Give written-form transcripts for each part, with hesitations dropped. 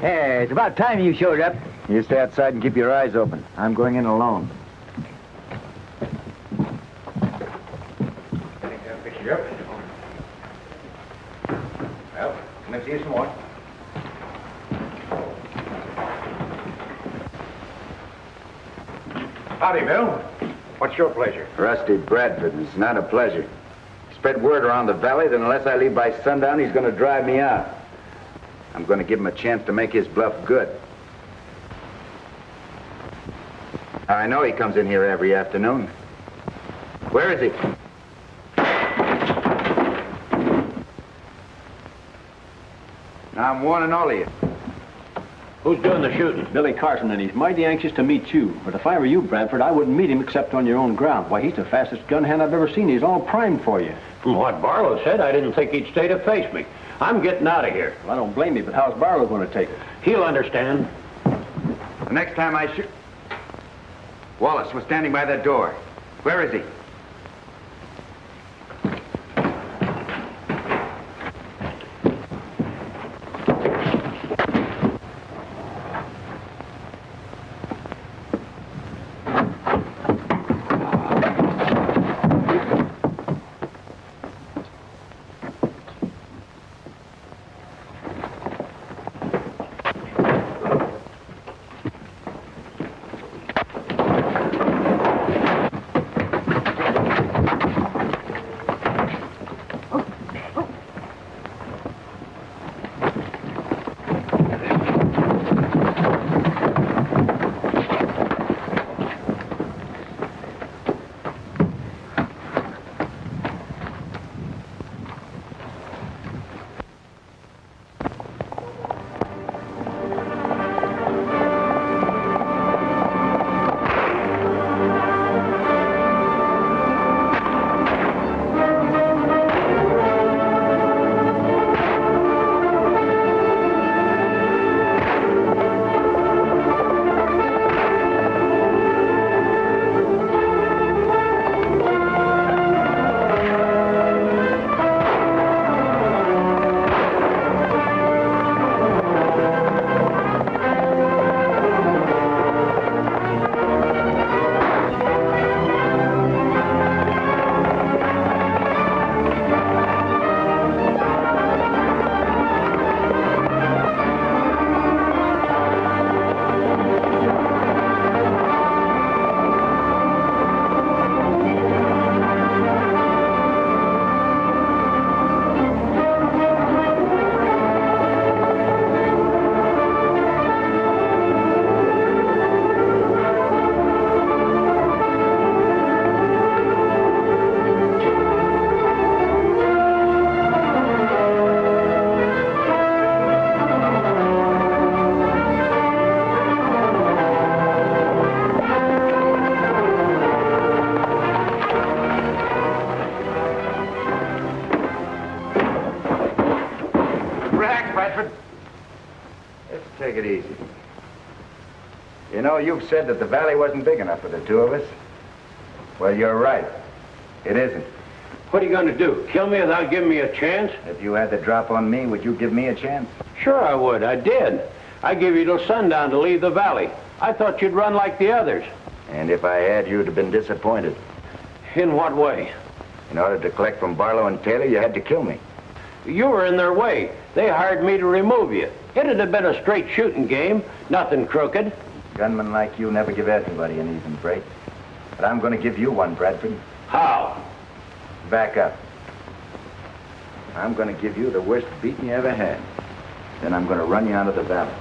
Hey, it's about time you showed up. You stay outside and keep your eyes open. I'm going in alone. Pick you up. Well, come and see you some more. Howdy, Bill. What's your pleasure? Rusty Bradford. It's not a pleasure. Spread word around the valley that unless I leave by sundown, he's going to drive me out. I'm going to give him a chance to make his bluff good. I know he comes in here every afternoon. Where is he? Now, I'm warning all of you. Who's doing the shooting? Billy Carson, and he's mighty anxious to meet you. But if I were you, Bradford, I wouldn't meet him except on your own ground. Why, he's the fastest gun hand I've ever seen. He's all primed for you. From what Barlow said, I didn't think he'd stay to face me. I'm getting out of here. Well, I don't blame you, but how's Barlow going to take it? He'll understand. The next time I shoot... Wallace was standing by that door. Where is he? Take it easy. You know, you've said that the valley wasn't big enough for the two of us. Well, you're right. It isn't. What are you going to do? Kill me without giving me a chance? If you had the drop on me, would you give me a chance? Sure I would. I did. I gave you till sundown to leave the valley. I thought you'd run like the others. And if I had, you'd have been disappointed. In what way? In order to collect from Barlow and Taylor, you had to kill me. You were in their way. They hired me to remove you. It'd have been a straight shooting game, nothing crooked. Gunmen like you never give anybody an even break. But I'm going to give you one, Bradford. How? Back up. I'm going to give you the worst beating you ever had. Then I'm going to run you out of the valley.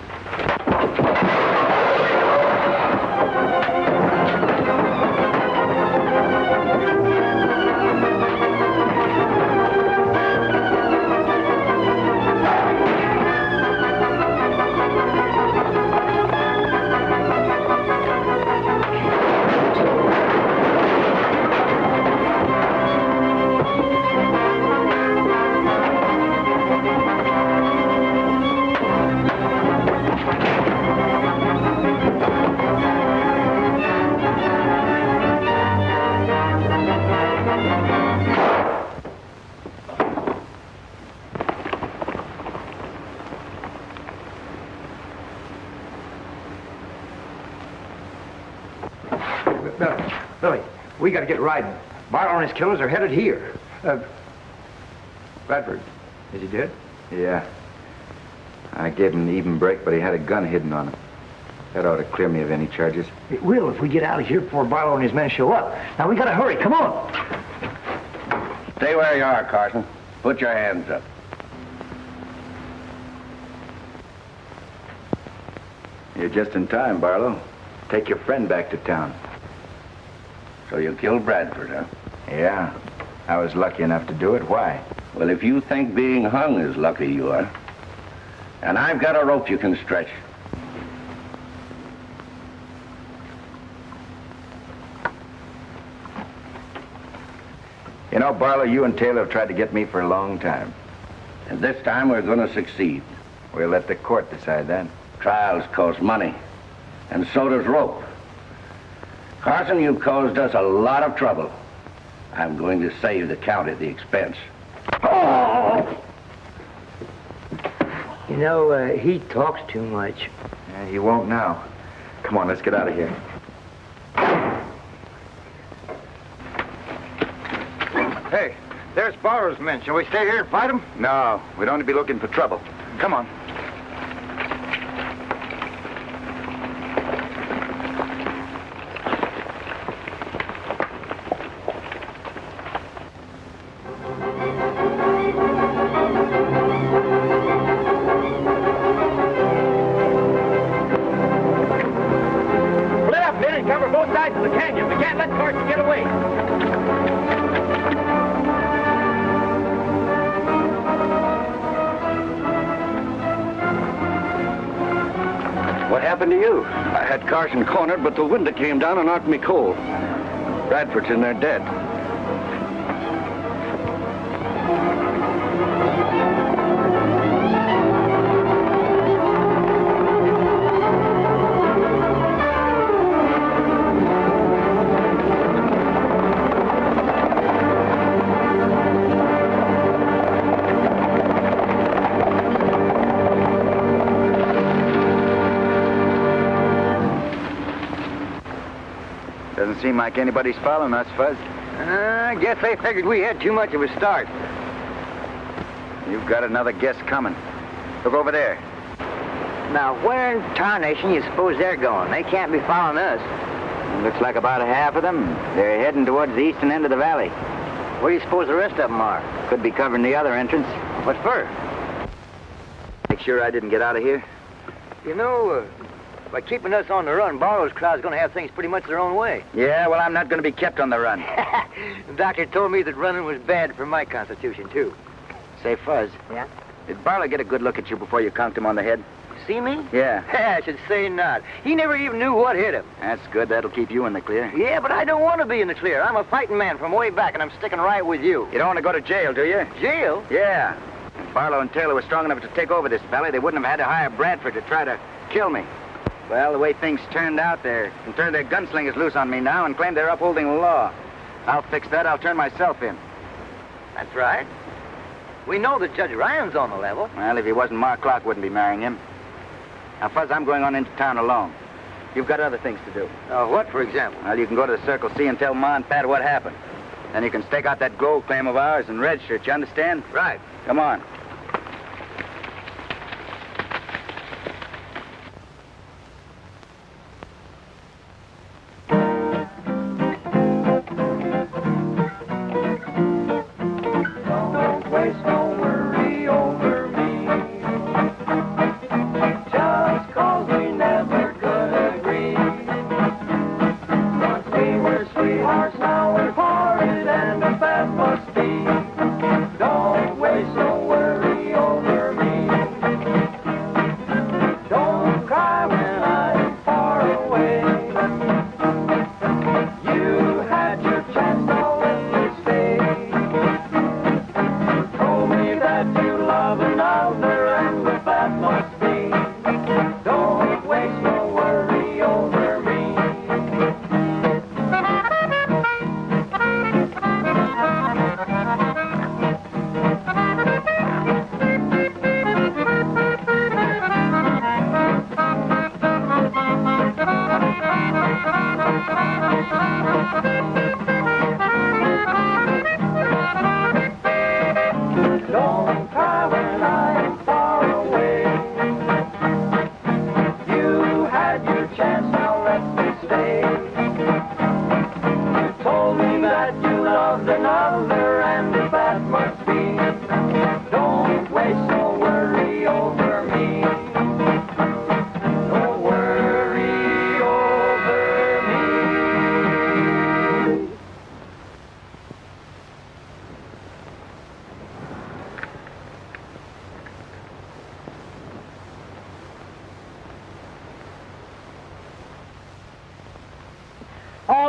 Billy, we got to get riding. Barlow and his killers are headed here. Bradford, is he dead? Yeah. I gave him an even break, but he had a gun hidden on him. That ought to clear me of any charges. It will if we get out of here before Barlow and his men show up. Now, we got to hurry. Come on. Stay where you are, Carson. Put your hands up. You're just in time, Barlow. Take your friend back to town. So you killed Bradford, huh? Yeah. I was lucky enough to do it. Why? Well, if you think being hung is lucky, you are. And I've got a rope you can stretch. You know, Barlow, you and Taylor have tried to get me for a long time. And this time we're going to succeed. We'll let the court decide that. Trials cost money. And so does rope. Carson, you've caused us a lot of trouble. I'm going to save the county the expense. You know, he talks too much. Yeah, he won't now. Come on, let's get out of here. Hey, there's Barlow's men. Shall we stay here and fight them? No, we'd only be looking for trouble. Come on. Split up, men, and cover both sides of the canyon. We can't let Carson get away. What happened to you? I had Carson cornered, but the window came down and knocked me cold. Bradford's in there dead. Doesn't seem like anybody's following us, Fuzz. I guess they figured we had too much of a start. You've got another guess coming. Look over there. Now, where in tarnation you suppose they're going? They can't be following us. Looks like about a half of them. They're heading towards the eastern end of the valley. Where do you suppose the rest of them are? Could be covering the other entrance. What for? Make sure I didn't get out of here. You know, by keeping us on the run, Barlow's crowd's going to have things pretty much their own way. Yeah, well, I'm not going to be kept on the run. The doctor told me that running was bad for my constitution, too. Say, Fuzz. Yeah? Did Barlow get a good look at you before you conked him on the head? See me? Yeah. I should say not. He never even knew what hit him. That's good. That'll keep you in the clear. Yeah, but I don't want to be in the clear. I'm a fighting man from way back, and I'm sticking right with you. You don't want to go to jail, do you? Jail? Yeah. If Barlow and Taylor were strong enough to take over this valley, they wouldn't have had to hire Bradford to try to kill me. Well, the way things turned out, they can turn their gunslingers loose on me now and claim they're upholding the law. I'll fix that. I'll turn myself in. That's right. We know that Judge Ryan's on the level. Well, if he wasn't, Mark Clark wouldn't be marrying him. Now, Fuzz, I'm going on into town alone. You've got other things to do. What, for example? Well, you can go to the Circle C and tell Ma and Pat what happened. Then you can stake out that gold claim of ours and redshirt, you understand? Right. Come on. Don't waste no words.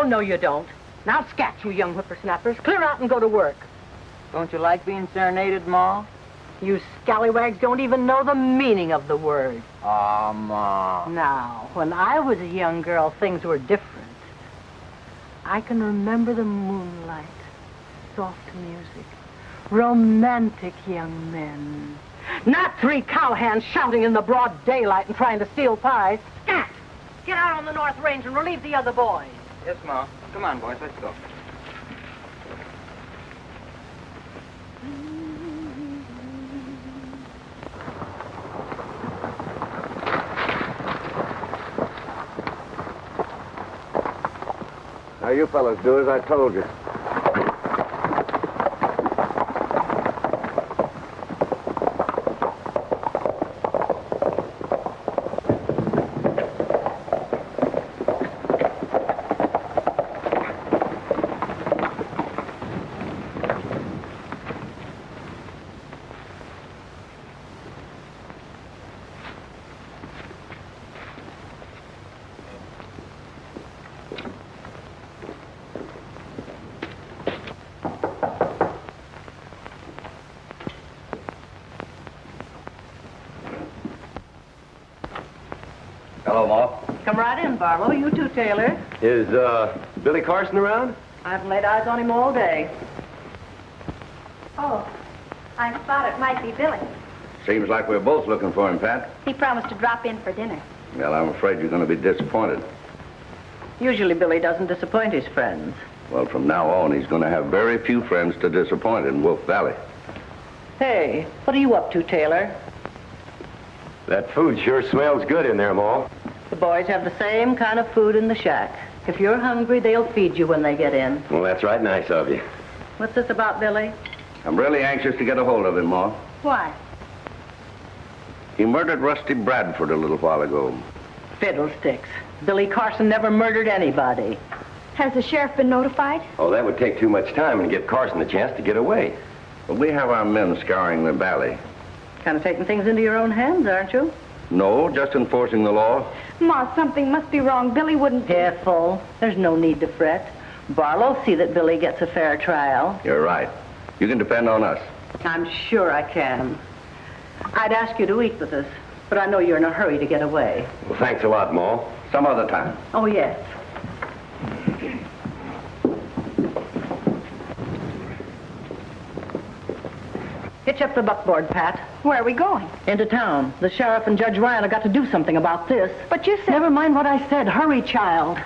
Oh, no, you don't. Now scat, you young whippersnappers. Clear out and go to work. Don't you like being serenaded, Ma? You scallywags don't even know the meaning of the word. Aw, Ma. Now, when I was a young girl, things were different. I can remember the moonlight, soft music, romantic young men. Not 3 cowhands shouting in the broad daylight and trying to steal pies. Scat! Get out on the North Range and relieve the other boys. Yes, Ma. Come on, boys, let's go. Now, you fellas do as I told you. Hello, Ma. Come right in, Barlow. You too, Taylor. Is, Billy Carson around? I haven't laid eyes on him all day. Oh, I thought it might be Billy. Seems like we're both looking for him, Pat. He promised to drop in for dinner. Well, I'm afraid you're going to be disappointed. Usually Billy doesn't disappoint his friends. Well, from now on, he's going to have very few friends to disappoint in Wolf Valley. Hey, what are you up to, Taylor? That food sure smells good in there, Ma. The boys have the same kind of food in the shack. If you're hungry, they'll feed you when they get in. Well, that's right nice of you. What's this about, Billy? I'm really anxious to get a hold of him, Ma. Why? He murdered Rusty Bradford a little while ago. Fiddlesticks. Billy Carson never murdered anybody. Has the sheriff been notified? Oh, that would take too much time and give Carson a chance to get away. But we have our men scouring the valley. Kind of taking things into your own hands, aren't you? No, just enforcing the law. Ma, something must be wrong. Billy wouldn't... Careful. There's no need to fret. Barlow'll see that Billy gets a fair trial. You're right. You can depend on us. I'm sure I can. I'd ask you to eat with us, but I know you're in a hurry to get away. Well, thanks a lot, Ma. Some other time. Oh, yes. Hitch up the buckboard, Pat. Where are we going? Into town. The sheriff and Judge Ryan have got to do something about this. But you said... Never mind what I said. Hurry, child.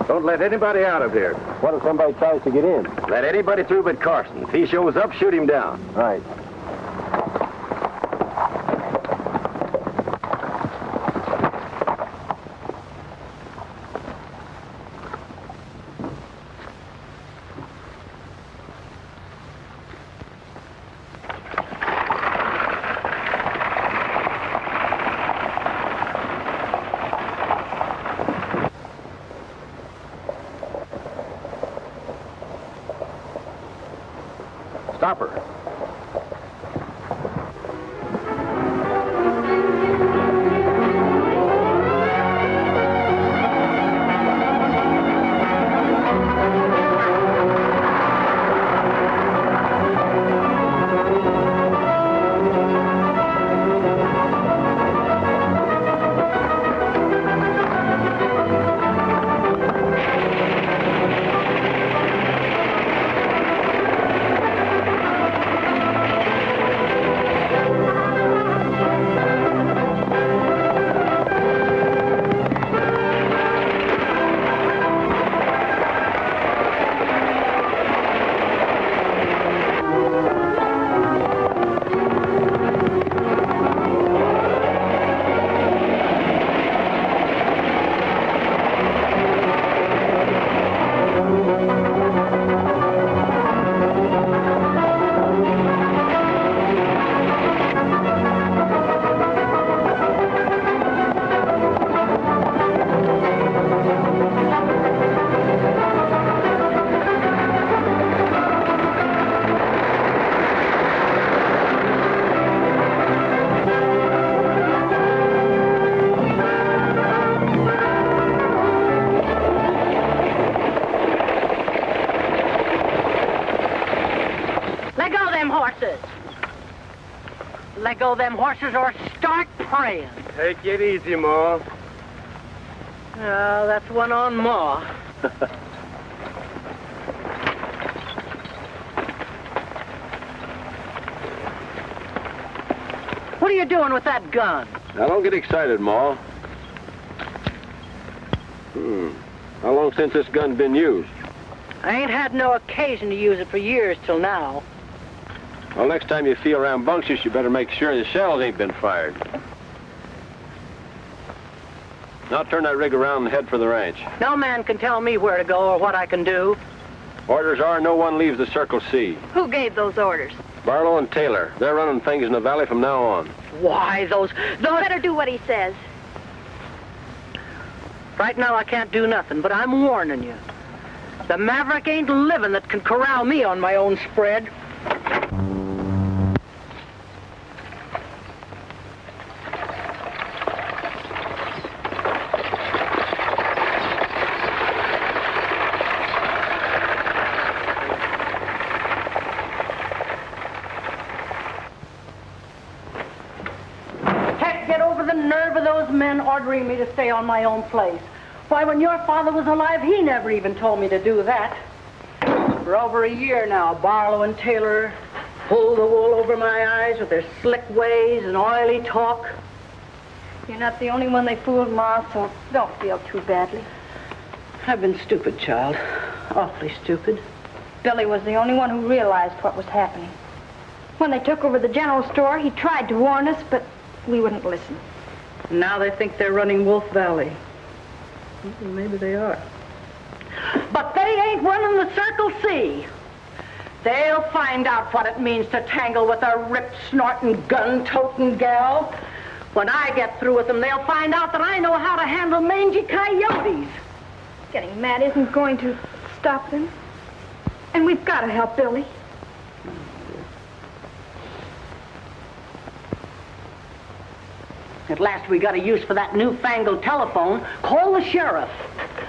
Don't let anybody out of here. What if somebody tries to get in? Let anybody through but Carson. If he shows up, shoot him down. Right. Stop her. horses. Let go of them horses or start praying. Take it easy, Ma. Oh, that's one on Ma. What are you doing with that gun? Now, don't get excited, Ma. How long since this gun's been used? I ain't had no occasion to use it for years till now. Well, next time you feel rambunctious, you better make sure the shells ain't been fired. Now turn that rig around and head for the ranch. No man can tell me where to go or what I can do. Orders are no one leaves the Circle C. Who gave those orders? Barlow and Taylor. They're running things in the valley from now on. Why, those... Better do what he says. Right now I can't do nothing, but I'm warning you. The maverick ain't living that can corral me on my own spread. Get over the nerve of those men ordering me to stay on my own place. Why, when your father was alive, he never even told me to do that. For over a year now, Barlow and Taylor pull the wool over my eyes with their slick ways and oily talk. You're not the only one they fooled, Ma, so don't feel too badly. I've been stupid, child. Awfully stupid. Billy was the only one who realized what was happening. When they took over the general store, he tried to warn us, but we wouldn't listen. Now they think they're running Wolf Valley. Maybe they are. But they ain't running the Circle C. They'll find out what it means to tangle with a rip-snorting, gun-toting gal. When I get through with them, they'll find out that I know how to handle mangy coyotes. Getting mad isn't going to stop them. And we've got to help Billy. At last we got a use for that newfangled telephone. Call the sheriff.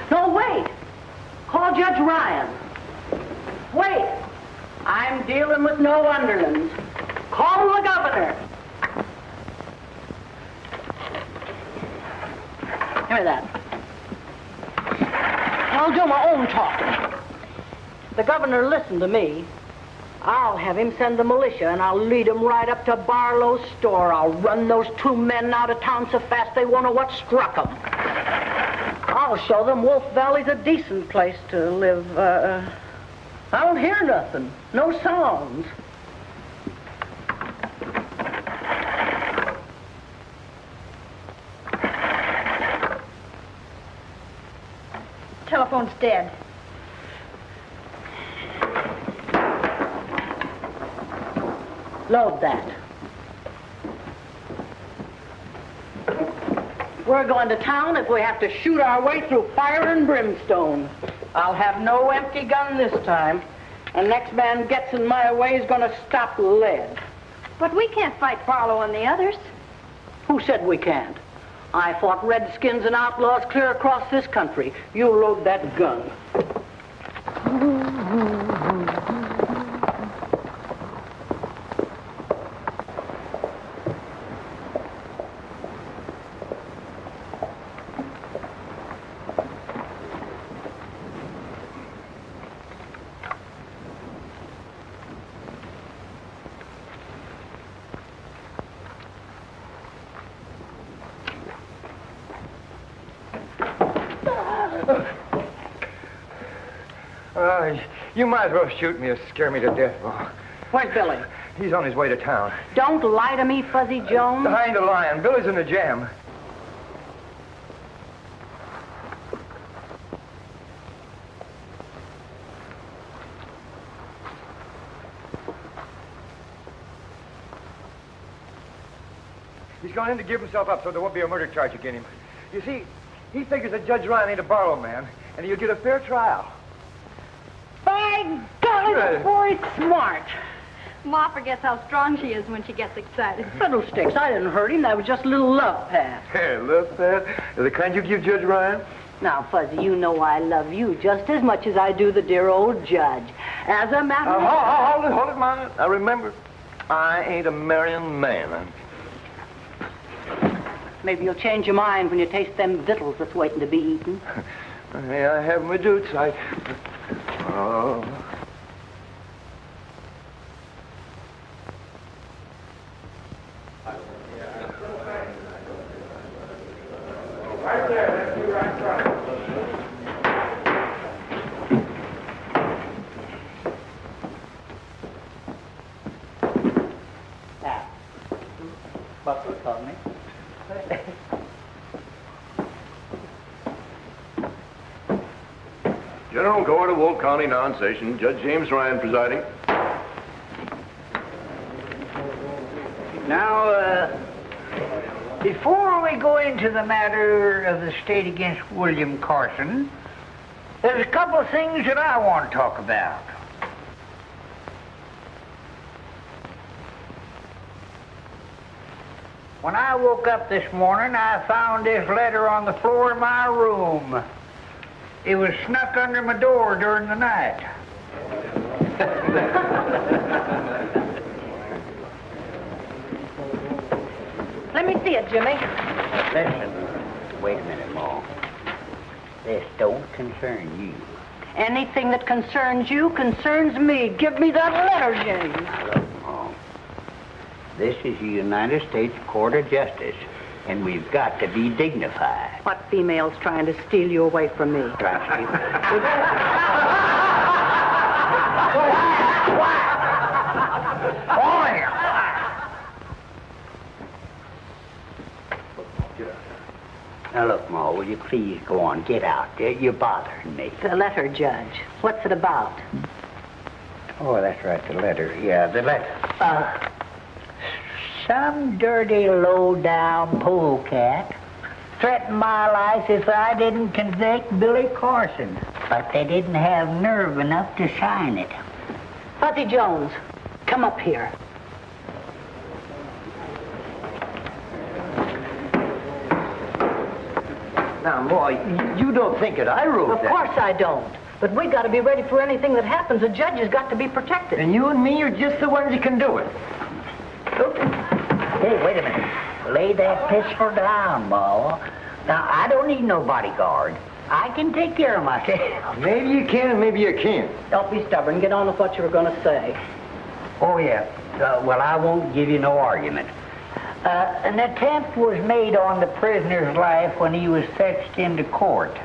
No, wait. Call Judge Ryan. Wait. I'm dealing with no underlings. Call the governor. Give me that. I'll do my own talking. The governor listened to me. I'll have him send the militia, and I'll lead him right up to Barlow's store. I'll run those two men out of town so fast they won't know what struck them. I'll show them Wolf Valley's a decent place to live. I don't hear nothing. No sounds. Telephone's dead. Load that. We're going to town if we have to shoot our way through fire and brimstone. I'll have no empty gun this time. And next man gets in my way is going to stop lead. But we can't fight Barlow and the others. Who said we can't? I fought redskins and outlaws clear across this country. You load that gun. You might as well shoot me or scare me to death, Ma. Where's Billy? He's on his way to town. Don't lie to me, Fuzzy Jones. I ain't a lying. Billy's in the jam. He's gone in to give himself up so there won't be a murder charge against him. You see, he figures that Judge Ryan ain't a Barlow man, and he'll get a fair trial. By golly, the boy's smart. Ma forgets how strong she is when she gets excited. Fiddlesticks, I didn't hurt him. That was just a little love pat. Hey, love that? The kind you give Judge Ryan? Now, Fuzzy, you know I love you just as much as I do the dear old judge. As a matter of Hold it, Ma. Now, remember, I ain't a marrying man. Maybe you'll change your mind when you taste them victuals that's waiting to be eaten. Hey, I have my doots. Oh. Right there, that's you right front. Now, Buckley called me. General Court of Wolf County non-session, Judge James Ryan presiding. Now, before we go into the matter of the state against William Carson, there's a couple of things that I want to talk about. When I woke up this morning, I found this letter on the floor of my room. It was snuck under my door during the night. Let me see it, Jimmy. Listen, wait a minute, Ma. This don't concern you. Anything that concerns you concerns me. Give me that letter, James. Look, Ma, this is the United States Court of Justice, and we've got to be dignified. What female's trying to steal you away from me? Trust you. Now, look, Ma, will you please go on? Get out. You're bothering me. The letter, Judge. What's it about? Oh, that's right, the letter. Yeah, the letter. Some dirty, low-down polecat threatened my life if I didn't convict Billy Carson. But they didn't have nerve enough to sign it. Fuzzy Jones, come up here. Now, boy, you don't think that I wrote that. Of course I don't. But we got to be ready for anything that happens. The judge has got to be protected. And you and me are just the ones that can do it. Hey, wait a minute. Lay that pistol down, Ma. Now, I don't need no bodyguard. I can take care of myself. Maybe you can and maybe you can't. Don't be stubborn. Get on with what you were going to say. Oh, yeah. Well, I won't give you no argument. An attempt was made on the prisoner's life when he was fetched into court.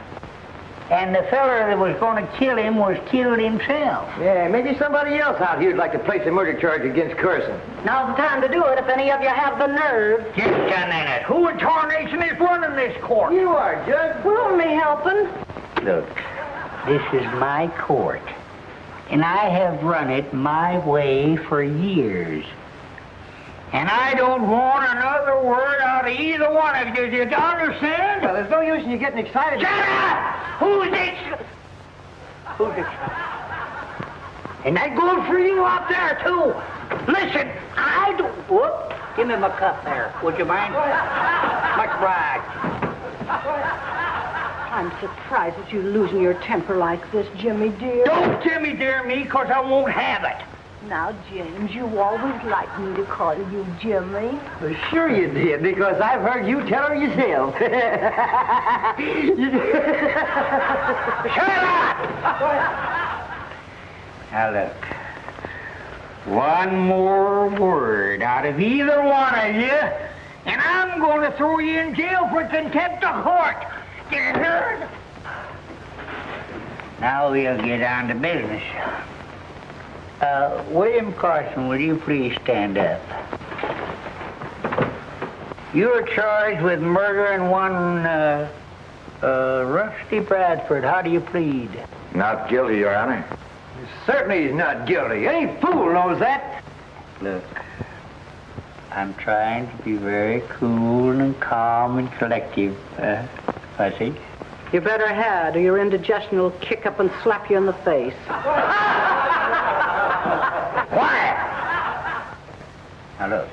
And the feller that was going to kill him was killed himself. Yeah, maybe somebody else out here would like to place a murder charge against Carson. Now's the time to do it if any of you have the nerve. Just a minute. Who in tarnation is running this court? You are, Judge. We're only helping. Look, this is my court. And I have run it my way for years. And I don't want another word out of either one of you. Do you understand? Well, there's no use in you getting excited. Shut up! Who's this? Who's this? And that goes for you out there, too. Listen, I don't... Whoop. Give me my cup there. Would you mind? Much obliged. I'm surprised at you losing your temper like this, Jimmy dear. Don't Jimmy dear me, because I won't have it. Now, James, you always liked me to call you Jimmy. Well, sure you did, because I've heard you tell her yourself. Shut up! Now, look. One more word out of either one of you, and I'm going to throw you in jail for contempt of court. You heard? Now we'll get on to business. William Carson, will you please stand up? You're charged with murdering one, Rusty Bradford. How do you plead? Not guilty, Your Honor. Certainly he's not guilty. Any fool knows that. Look, I'm trying to be very cool and calm and collective, Fuzzy. You better had, or your indigestion will kick up and slap you in the face. Quiet! Now look,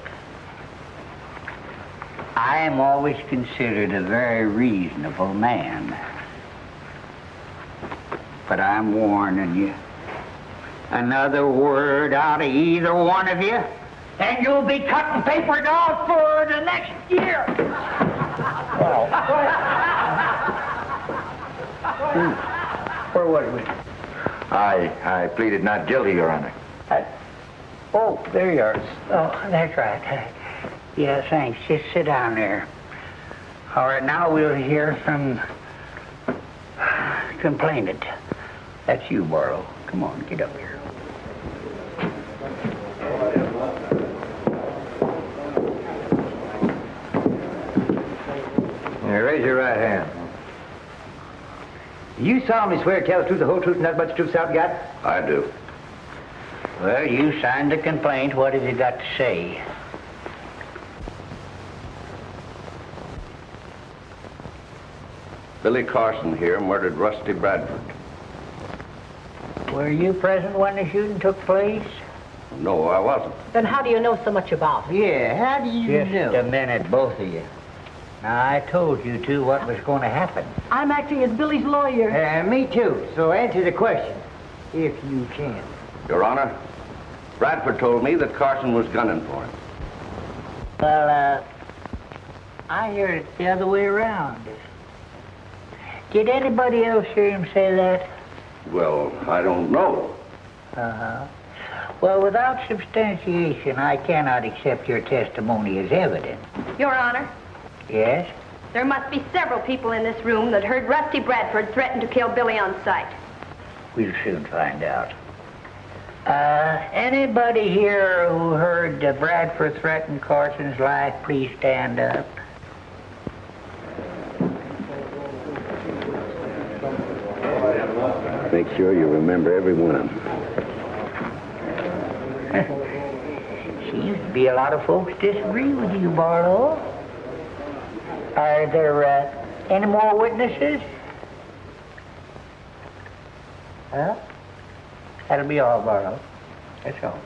I am always considered a very reasonable man. But I'm warning you. Another word out of either one of you, And you'll be cutting paper dolls for the next year. Well, where was we? I pleaded not guilty, Your Honor. Oh, there you are. Oh, that's right. Yeah, thanks. Just sit down there. All right, now we'll hear from complainant. That's you, Barlow. Come on, get up here. Now, raise your right hand. You solemnly swear to tell the truth, the whole truth, and nothing but the truth, self God? I do. Well, you signed the complaint. What have you got to say? Billy Carson here murdered Rusty Bradford. Were you present when the shooting took place? No, I wasn't. Then how do you know so much about it? Yeah, how do you Just a minute, both of you. Now, I told you two what was going to happen. I'm acting as Billy's lawyer. Me too, so answer the question, if you can. Your Honor, Bradford told me that Carson was gunning for him. Well, I heard it the other way around. Did anybody else hear him say that? Well, I don't know. Uh-huh. Well, without substantiation, I cannot accept your testimony as evidence. Your Honor, Yes? there must be several people in this room that heard Rusty Bradford threaten to kill Billy on sight. We'll soon find out. Anybody here who heard Bradford threaten Carson's life, please stand up. Make sure you remember every one of them. Seems to be a lot of folks disagree with you, Barlow. Are there any more witnesses? Huh? That'll be all, Barlow. That's all.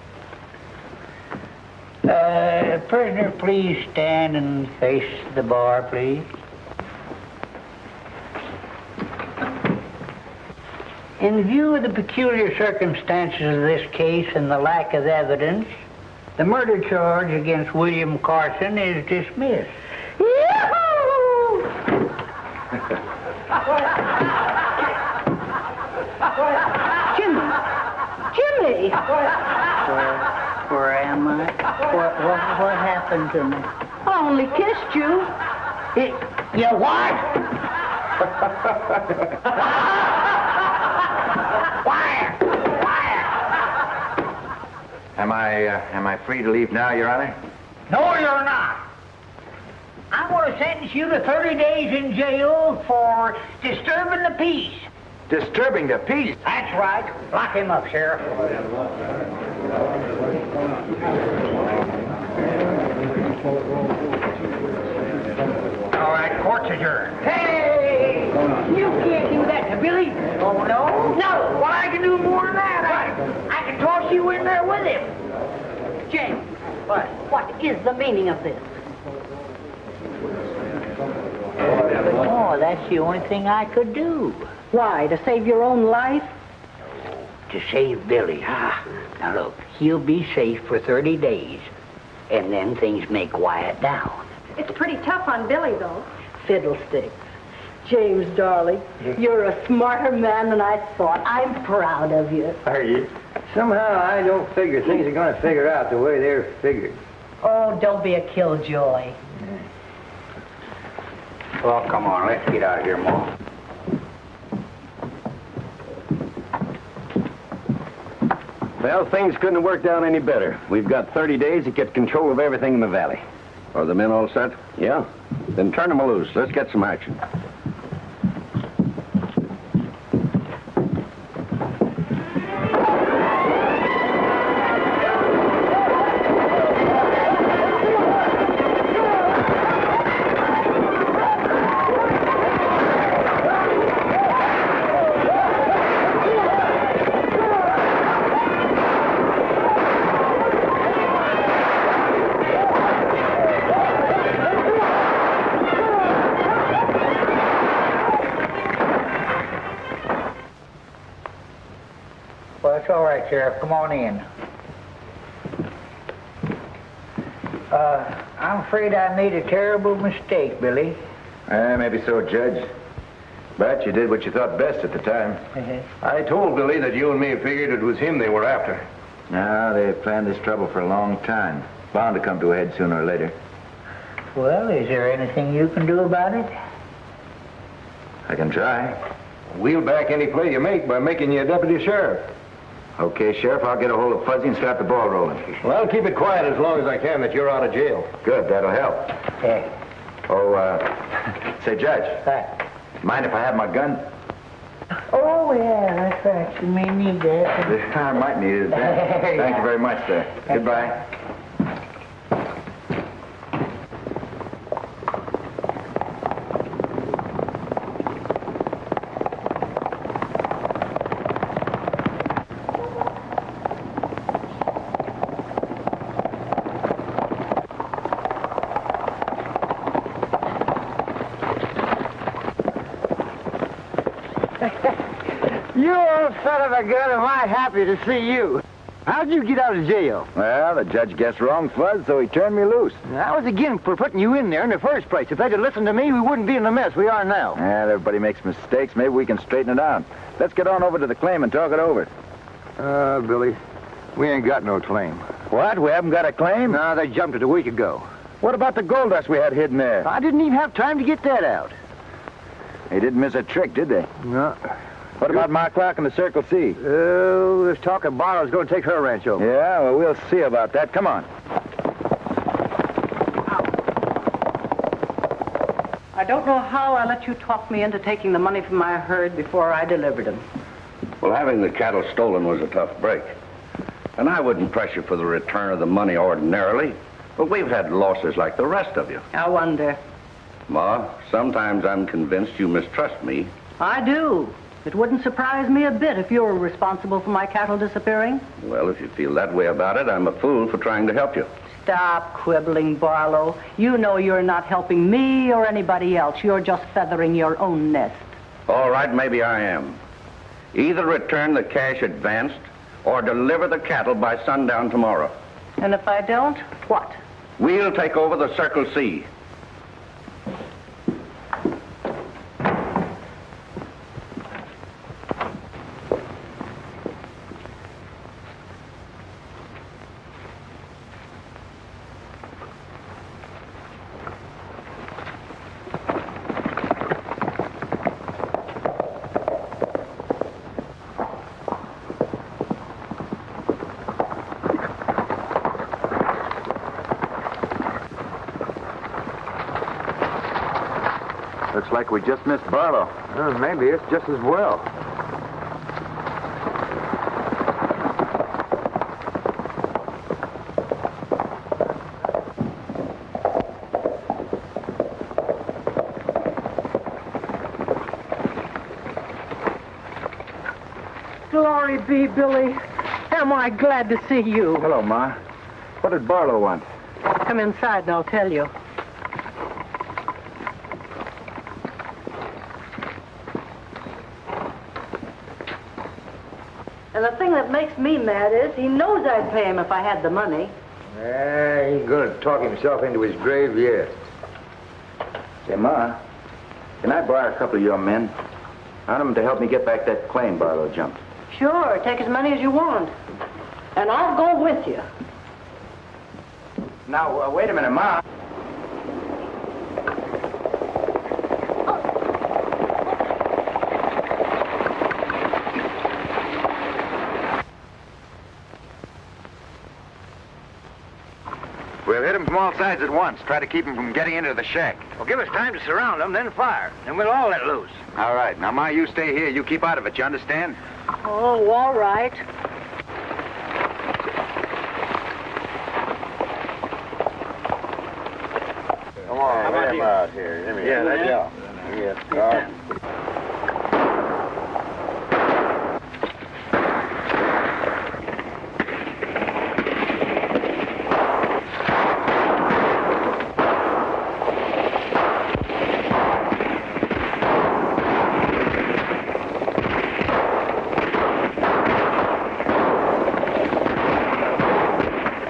Prisoner, please stand and face the bar, please. In view of the peculiar circumstances of this case and the lack of evidence, the murder charge against William Carson is dismissed. Jimmy! Where am I? What happened to me? I only kissed you. You what? Fire! Am I free to leave now, Your Honor? No, you're not. I'm going to sentence you to 30 days in jail for disturbing the peace. Disturbing the peace? That's right. Lock him up, Sheriff. All right, court's adjourned. Hey! You can't do that to Billy. Oh, no? No. Well, I can do more than that. I can toss you in there with him. James, What? what is the meaning of this? Oh, that's the only thing I could do. Why, to save your own life? To save Billy. Now look, he'll be safe for 30 days, and then things may quiet down. It's pretty tough on Billy, though. Fiddlesticks. James, darling, you're a smarter man than I thought. I'm proud of you. Are you? Somehow I don't figure things are going to figure out the way they're figured. Oh, don't be a killjoy. Well, come on, let's get out of here, Ma. Well, things couldn't have worked out any better. We've got 30 days to get control of everything in the valley. Are the men all set? Yeah? Then turn them loose. Let's get some action. Well, it's all right, Sheriff. Come on in. I'm afraid I made a terrible mistake, Billy. Maybe so, Judge. But you did what you thought best at the time. I told Billy that you and me figured it was him they were after. No, they planned this trouble for a long time. Bound to come to a head sooner or later. Well, is there anything you can do about it? I can try. We'll back any play you make by making you a deputy sheriff. Okay, Sheriff, I'll get a hold of Fuzzy and start the ball rolling. Well, I'll keep it quiet as long as I can that you're out of jail. Good, that'll help. Yeah. Oh, say, Judge, mind if I have my gun? Oh, yeah, that's right. You may need that. I might need it. Thank you very much, sir. Goodbye. You old son of a gun, am I happy to see you. How'd you get out of jail? Well, the judge guessed wrong, Fuzz, so he turned me loose. I was again for putting you in there in the first place. If they'd have listened to me, we wouldn't be in the mess we are now. Well, everybody makes mistakes. Maybe we can straighten it out. Let's get on over to the claim and talk it over. Billy, we ain't got no claim. What? We haven't got a claim? No, they jumped it a week ago. What about the gold dust we had hidden there? I didn't even have time to get that out. They didn't miss a trick, did they? No. What about Ma Clark and the Circle C? Oh, there's talk of Barlow's going to take her ranch over. Yeah, well, we'll see about that. Come on. I don't know how I let you talk me into taking the money from my herd before I delivered them. Well, having the cattle stolen was a tough break. And I wouldn't press you for the return of the money ordinarily, but we've had losses like the rest of you. I wonder. Ma, sometimes I'm convinced you mistrust me. I do. It wouldn't surprise me a bit if you were responsible for my cattle disappearing. Well, if you feel that way about it, I'm a fool for trying to help you. Stop quibbling, Barlow. You know you're not helping me or anybody else. You're just feathering your own nest. All right, maybe I am. Either return the cash advanced or deliver the cattle by sundown tomorrow. And if I don't, what? We'll take over the Circle C. Looks like we just missed Barlow. Maybe it's just as well. Glory be, Billy. Am I glad to see you. Hello, Ma. What did Barlow want? Come inside and I'll tell you. And the thing that makes me mad is he knows I'd pay him if I had the money. He's going to talk himself into his grave yet. Say, Ma, can I borrow a couple of your men? I want them to help me get back that claim Barlow jumped. Sure, take as many as you want. And I'll go with you. Now, wait a minute, Ma. We'll hit them from all sides at once. Try to keep them from getting into the shack. Well, give us time to surround them, then fire. And we'll all let loose. All right. Now, Ma, you stay here. You keep out of it. You understand? Oh, all right. Come on, let him out here. Yeah, that's all. Yeah.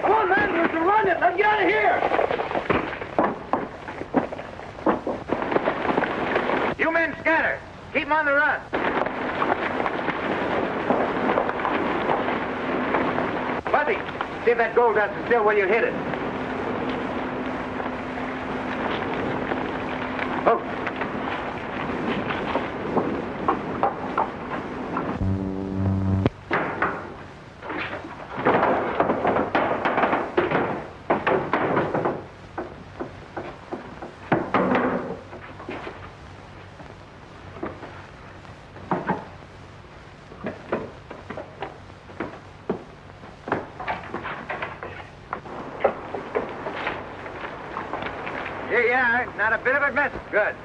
Come on, man, we're running. Let's get out of here. See if that gold dust is still where you hit it. Oh. Here you are. Not a bit of it missing. Good.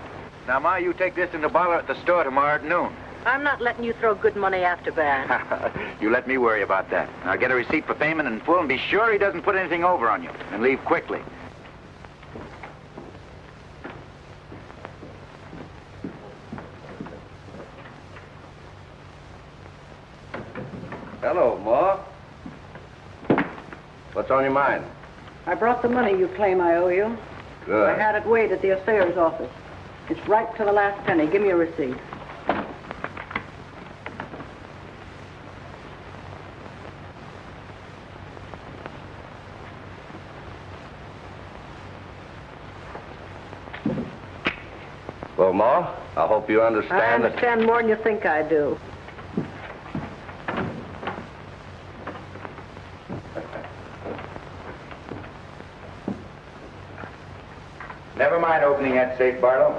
Now, Ma, you take this in the bottle at the store tomorrow at noon. I'm not letting you throw good money after bad. You let me worry about that. Now, get a receipt for payment in full and be sure he doesn't put anything over on you. And leave quickly. Hello, Ma. What's on your mind? I brought the money you claim I owe you. Good. I had it weighed at the assayer's office. It's right to the last penny. Give me a receipt. Well, Ma, I hope you understand I understand more than you think I do. Never mind opening that safe, Barlow.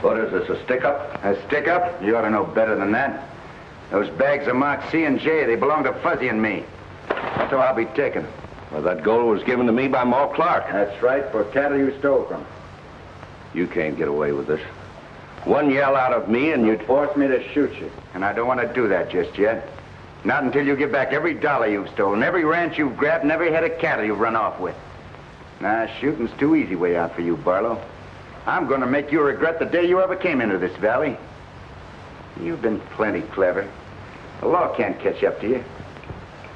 What is this, a stick-up? A stick-up? You ought to know better than that. Those bags of Mark C and J, they belong to Fuzzy and me. So I'll be taking them. Well, that gold was given to me by Ma Clark. That's right, for cattle you stole from. You can't get away with this. One yell out of me and you'd... Force me to shoot you. And I don't want to do that just yet. Not until you give back every dollar you've stolen, every ranch you've grabbed, and every head of cattle you've run off with. Nah, shooting's too easy way out for you, Barlow. I'm going to make you regret the day you ever came into this valley. You've been plenty clever. The law can't catch up to you.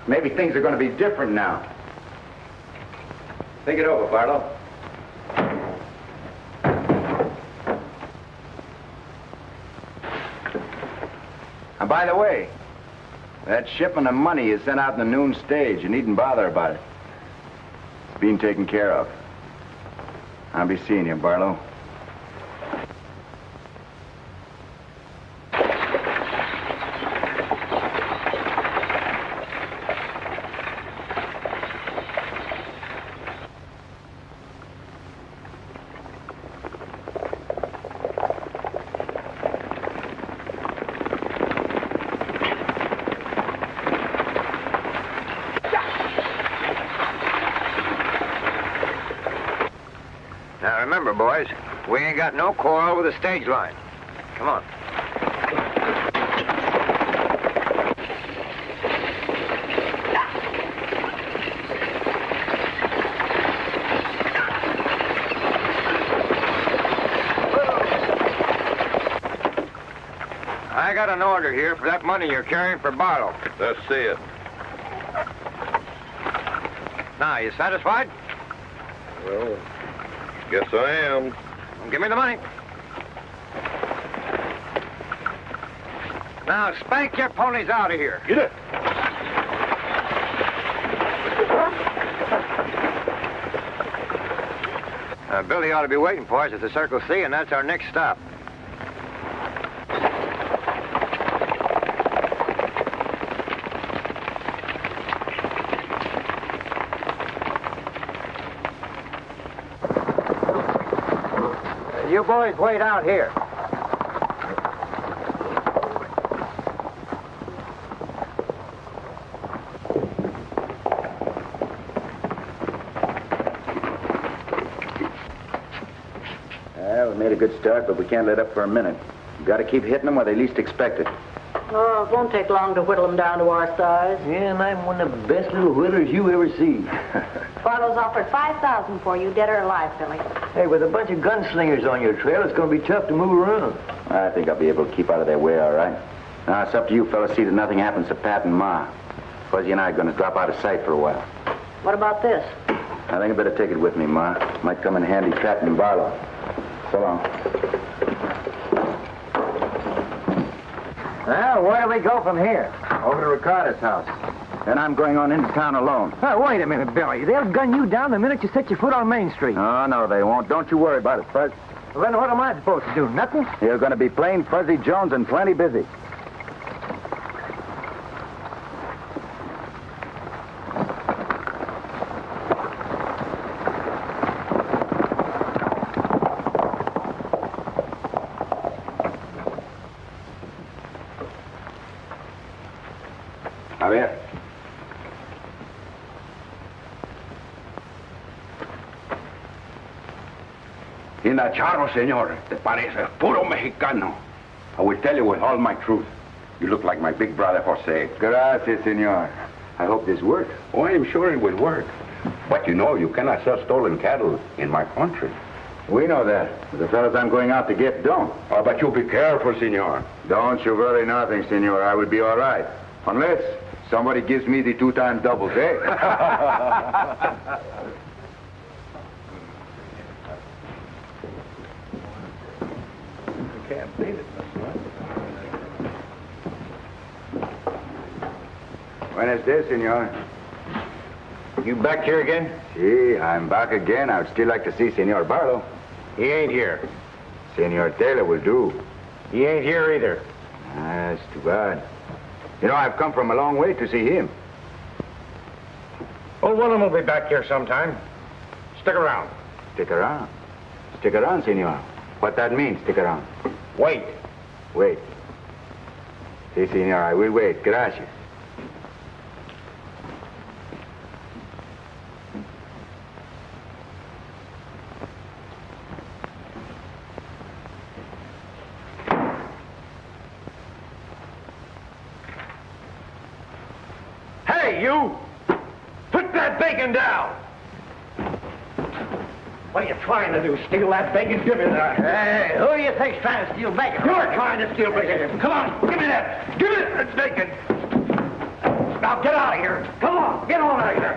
Maybe things are going to be different now. Think it over, Barlow. And by the way, that shipment of money is sent out in the noon stage. You needn't bother about it. It's being taken care of. I'll be seeing you, Barlow. Now remember, boys, we ain't got no quarrel with the stage line. Come on. I got an order here for that money you're carrying for Barlow. Let's see it. Now, you satisfied? Well, guess I am. Well, give me the money. Now, spank your ponies out of here. Get it. Billy ought to be waiting for us at the Circle C, and that's our next stop. You boys wait out here. Well, we made a good start, but we can't let up for a minute. We've got to keep hitting them where they least expect it. Oh, it won't take long to whittle them down to our size. Yeah, and I'm one of the best little whittlers you ever see. Barlow's offered $5,000 for you, dead or alive, Billy. Hey, with a bunch of gunslingers on your trail, it's going to be tough to move around. I think I'll be able to keep out of their way all right. Now, it's up to you fellas see that nothing happens to Pat and Ma. Fuzzy and I are going to drop out of sight for a while. What about this? I think I better take it with me, Ma. Might come in handy trapping Barlow. So long. Well, where do we go from here? Over to Ricardo's house. Then I'm going on into town alone. Oh, wait a minute, Billy. They'll gun you down the minute you set your foot on Main Street. Oh, no, they won't. Don't you worry about it, Fuzz. Well, then what am I supposed to do? Nothing? You're going to be plain Fuzzy Jones and plenty busy. A ver. Inacharo, señor. Te parece puro mexicano. I will tell you with all my truth. You look like my big brother, Jose. Gracias, senor. I hope this works. Oh, I am sure it will work. But you know, you cannot sell stolen cattle in my country. We know that. The fellas I'm going out to get don't. Oh, but you be careful, senor. Don't you worry nothing, senor. I will be all right. Unless somebody gives me the 2 times double, eh? Can't beat it, Buenos dias, senor. You back here again? See, I'm back again. I would still like to see Senor Barlow. He ain't here. Senor Taylor will do. He ain't here either. That's too bad. You know, I've come from a long way to see him. Oh, one of them will be back here sometime. Stick around. Stick around. Stick around, senor. What that means, stick around. Wait. Wait. Si, senor, I will wait. Gracias. Hey, you! Put that bacon down! What are you trying to do? Steal that bacon? Give me that. Hey, who do you think's trying to steal bacon? You're trying to steal bacon. Come on, give me that. Give me that bacon. Now get out of here. Come on, get on out of here.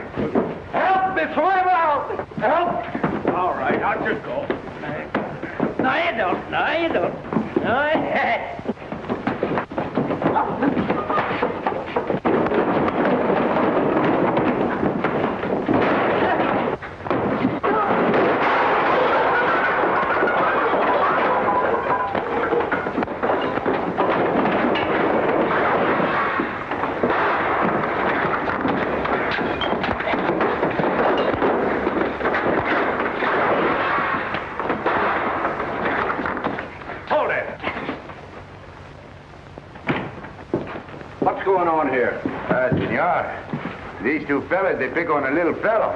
Help me swim out. Help. All right, I'll just go. No, you don't. No, you don't. No, What's going on here? Senor, these 2 fellas, they pick on a little fellow.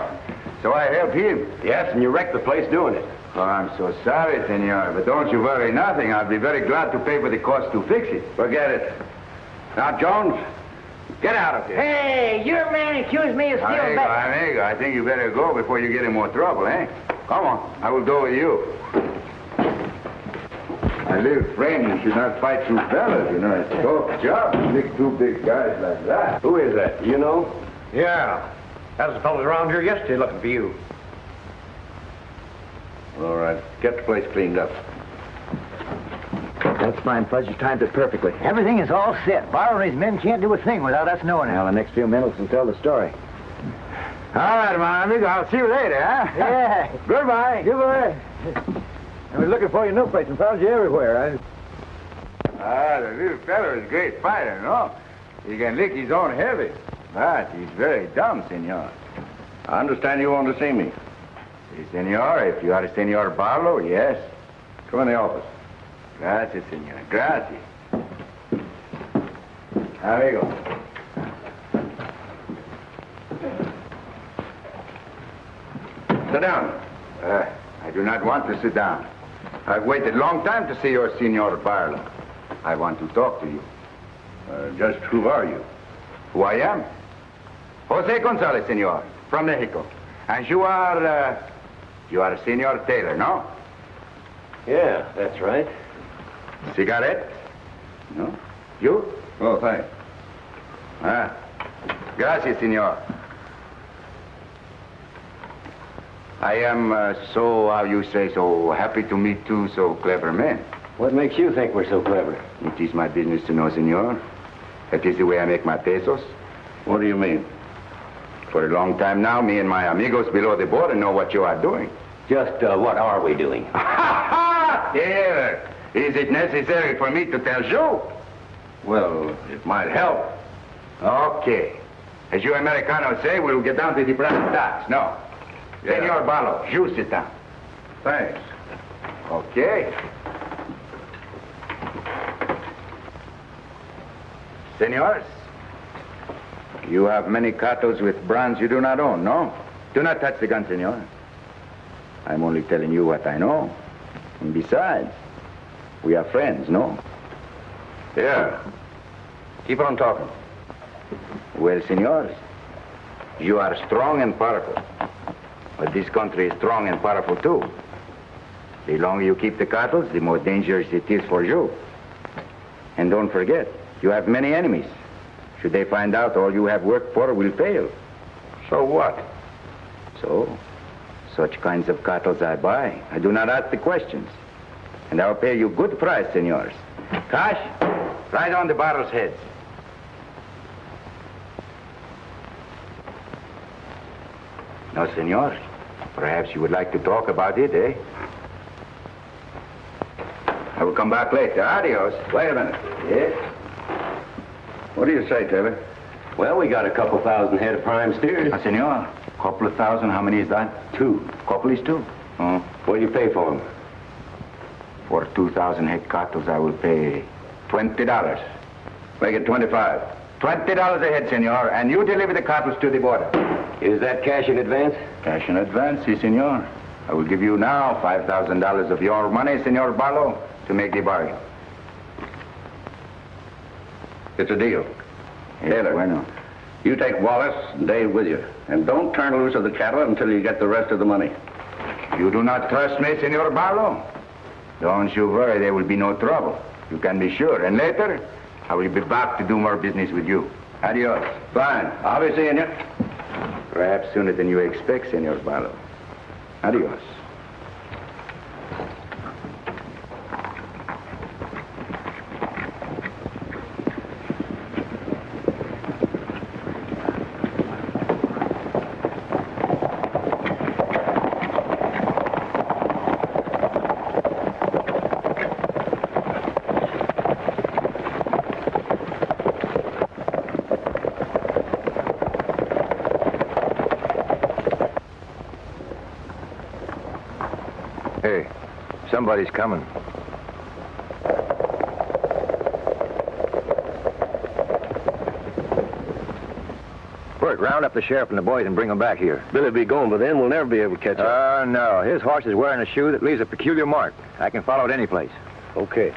So I help him. Yes, and you wrecked the place doing it. Oh, I'm so sorry, senor, but don't you worry nothing. I'll be very glad to pay for the cost to fix it. Forget it. Now, Jones, get out of here. Hey, your man accused me of stealing bacon. Amigo, I think you better go before you get in more trouble, eh? Come on, I will go with you. My little friend, you should not fight 2 fellas, you know. It's a tough job to pick 2 big guys like that. Who is that? You know? Yeah. That was the fellas around here yesterday looking for you. All right, get the place cleaned up. That's fine, Fuzz. You timed it perfectly. Everything is all set. Barlow and his men can't do a thing without us knowing it. Well, the next few minutes will tell the story. All right, my amigo. I'll see you later, huh? Yeah. Goodbye. Goodbye. I was looking for you no place and found you everywhere. The little fellow is a great fighter, no? He can lick his own heavy. But he's very dumb, senor. I understand you want to see me. Si, senor. If you are Senor Barlow, yes. Come in the office. Gracias, senor. Gracias. Amigo. Sit down. I do not want to sit down. I've waited a long time to see your Senor Barlow. I want to talk to you. Just who are you? Who I am? Jose Gonzalez, senor, from Mexico. And you are Senor Taylor, no? Yeah, that's right. Cigarette? No? You? Oh, thanks. Gracias, senor. I am so, how you say, so happy to meet 2 so clever men. What makes you think we're so clever? It is my business to know, senor. That is the way I make my pesos. What do you mean? For a long time now, me and my amigos below the border know what you are doing. Just what are we doing? Here. Is it necessary for me to tell you? Well, it might help. Okay. As you Americanos say, we'll get down to the brass tacks. No. Yeah. Senor Barlow, you sit down. Thanks. Okay. Senors, you have many cartels with brands you do not own, no? Do not touch the gun, senor. I'm only telling you what I know. And besides, we are friends, no? Yeah. Keep on talking. Well, senors, you are strong and powerful. But this country is strong and powerful, too. The longer you keep the cartels, the more dangerous it is for you. And don't forget, you have many enemies. Should they find out all you have worked for will fail. So what? So, such kinds of cartels I buy. I do not ask the questions. And I'll pay you good price, senors. Cash, right on the barrels' heads. Now, senor, perhaps you would like to talk about it, eh? I will come back later. Adios. Wait a minute. Yes? What do you say, Taylor? Well, we got a couple thousand head of prime steers. Senor, couple of thousand, how many is that? 2. Couple is 2. Oh. What do you pay for them? For 2,000 head cartels, I will pay $20. Make it 25. $20 a head, senor, and you deliver the cartels to the border. Is that cash in advance? Cash in advance, si, senor. I will give you now $5,000 of your money, Senor Barlow, to make the bargain. It's a deal. Taylor, Bueno. you take Wallace and Dave with you. And don't turn loose of the cattle until you get the rest of the money. You do not trust me, Senor Barlow? Don't you worry, there will be no trouble. You can be sure. And later, I will be back to do more business with you. Adios. Fine. I'll be seeing you. Perhaps sooner than you expect, Senor Barlow. Adios. Hey, somebody's coming. Bert, round up the sheriff and the boys and bring them back here. Billy'll be gone, but then we'll never be able to catch him. No. His horse is wearing a shoe that leaves a peculiar mark. I can follow it any place. Okay.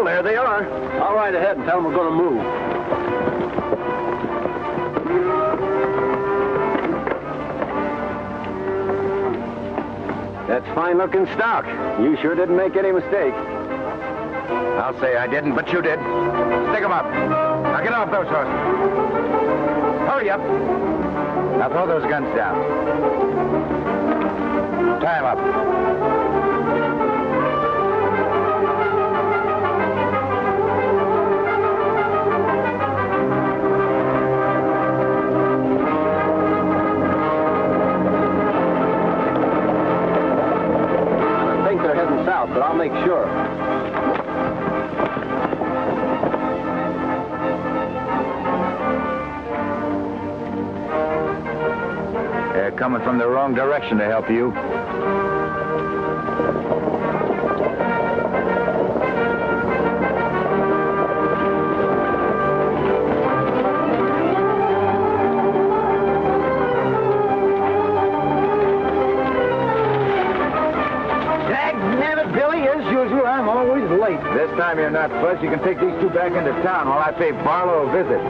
There they are. I'll ride ahead and tell them we're going to move. That's fine-looking stock. You sure didn't make any mistake. I'll say I didn't, but you did. Stick 'em up. Now get off those horses. Hurry up. Now throw those guns down. Tie 'em up. South, but I'll make sure. coming from the wrong direction to help you. This time you're not, Fuzz. You can take these two back into town while I pay Barlow a visit.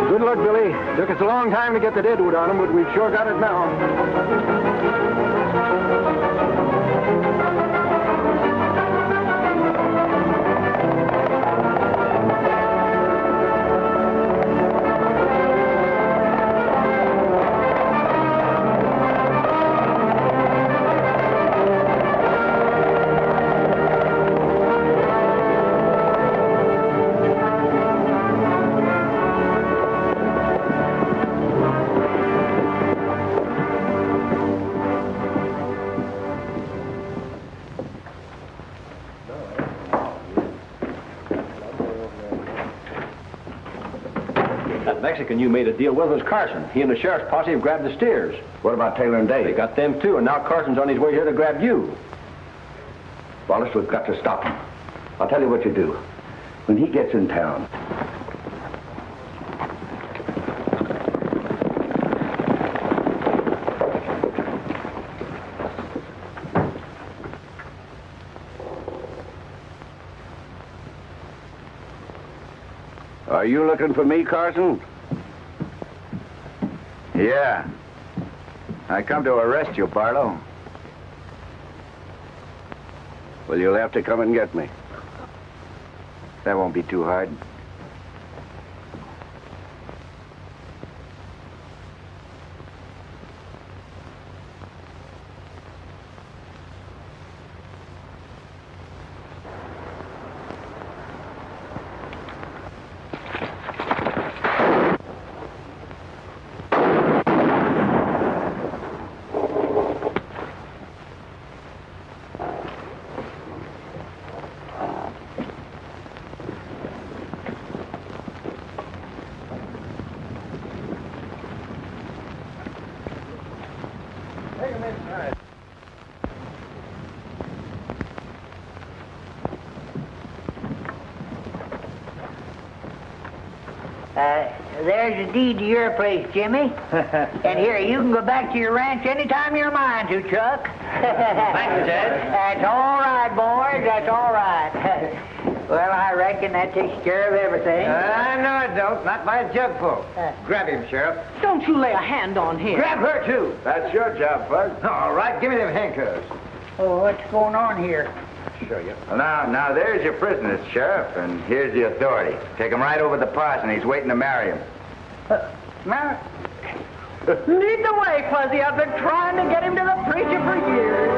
Good luck, Billy. Took us a long time to get the deadwood on him, but we've sure got it now. Mexican you made a deal with was Carson. He and the sheriff's posse have grabbed the steers. What about Taylor and Dave? They got them too, and now Carson's on his way here to grab you. Wallace, we've got to stop him. I'll tell you what you do. When he gets in town, are you looking for me, Carson? Yeah. I come to arrest you, Barlow. Well, you'll have to come and get me. That won't be too hard. There's a deed to your place, Jimmy. And here, you can go back to your ranch anytime you're mind to, Chuck. Thank you, Ted. That's all right, boys. That's all right. Well, I reckon that takes care of everything. No, it don't. Not by a jugful. Grab him, Sheriff. Don't you lay a hand on him. Grab her, too. That's your job, Fuzz. All right, give me them handcuffs. Oh, what's going on here? Show you. Well, now there's your prisoners, Sheriff, and here's the authority. Take him right over to the parson. He's waiting to marry him. Mary? Lead the way, Fuzzy. I've been trying to get him to the preacher for years.